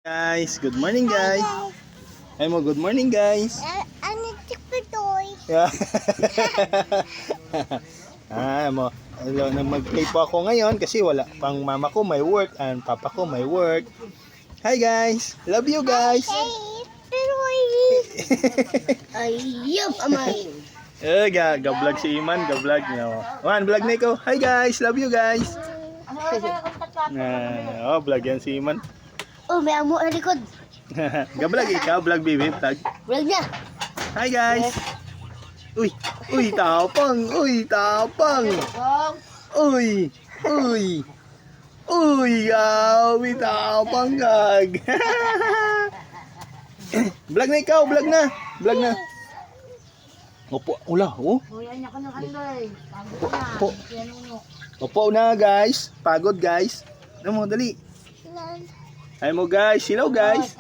Guys, good morning guys. Ay mo, good morning guys. Ano tikpitoy? Yeah. Mo, mag-play po ako ngayon kasi wala pang mama ko may work and papa ko may work. Hi guys, love you guys. Pitoy. Ayup, amay. Ga-vlog si Iman, ga-vlog niya. Man, vlog na ikaw. Hi guys, love you guys. Vlog yan si Iman. Oh, may amo na likod. Ga-vlog ikaw, vlog baby, vlog. Vlog niya. Hi guys. Uy, tapang. Uy, tapang. Uy. May tapang gag. Vlog na ikaw, vlog na. Vlog na. Opo, ula, oh. Opo na guys. Pagod guys. Ano mo, dali. Hi mo guys. Hello guys.